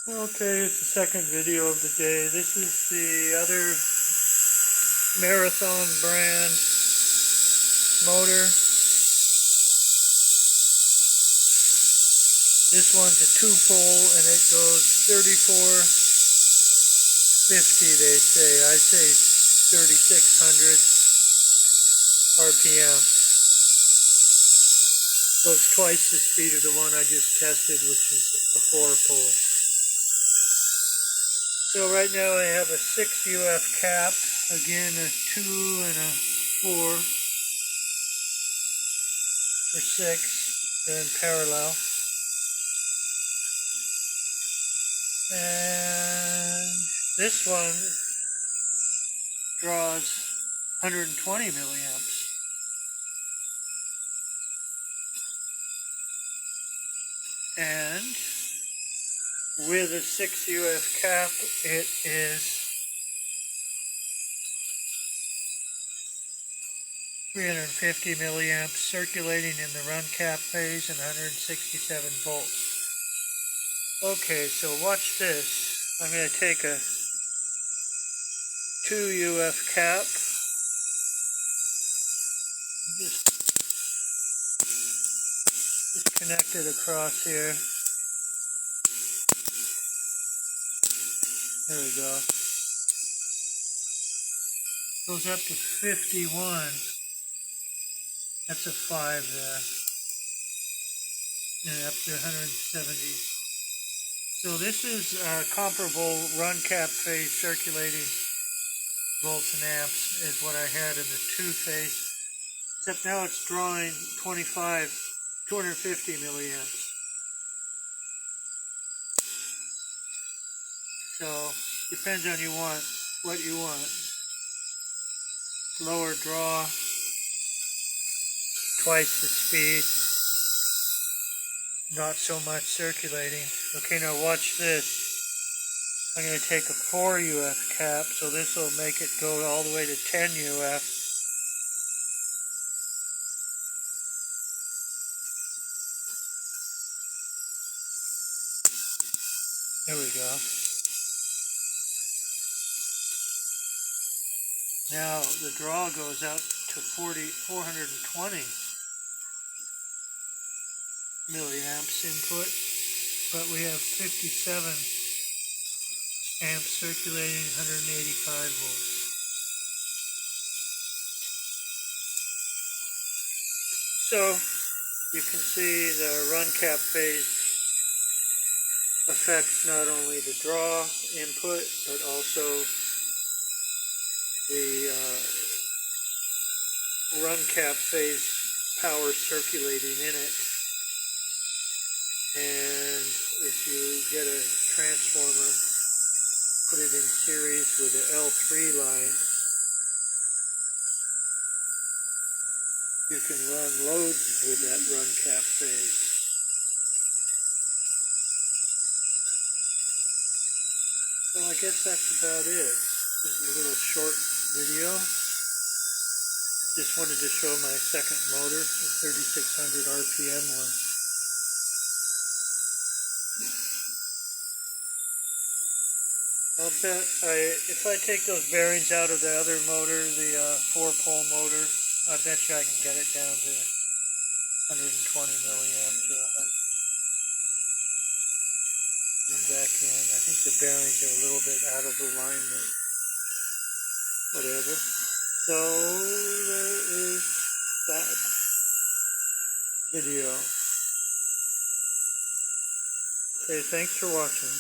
Okay, it's the second video of the day. This is the other Marathon brand motor. This one's a 2-pole and it goes 3450, they say. I say 3600 RPM. So it's twice the speed of the one I just tested, which is a 4-pole. So right now I have a 6 UF cap, again a 2 and a 4 for 6, they're in parallel. And this one draws 120 milliamps. And with a 6 UF cap, it is 350 milliamps circulating in the run cap phase and 167 volts. Okay, so watch this. I'm going to take a 2 UF cap, just connect it across here. There we go. Goes up to 51. That's a 5 there. And up to 170. So this is comparable run cap phase circulating volts and amps is what I had in the 2 phase. Except now it's drawing 250 milliamps. So depends on what you want. Lower draw, twice the speed, not so much circulating. Okay, now watch this. I'm going to take a 4 UF cap, so this will make it go all the way to 10 UF. There we go. Now the draw goes up to 420 milliamps input, but we have 57 amps circulating, 185 volts. So you can see the run cap phase affects not only the draw input, but also the run cap phase power circulating in it. And if you get a transformer, put it in series with the L3 line, you can run loads with that run cap phase. So I guess that's about it. This is a little short video. Just wanted to show my second motor, the 3600 RPM one. I'll bet if I take those bearings out of the other motor, the 4-pole motor, I bet you I can get it down to 120 milliamps or 100. Put them back in. I think the bearings are a little bit out of alignment. Whatever. So there is that video. Okay, thanks for watching.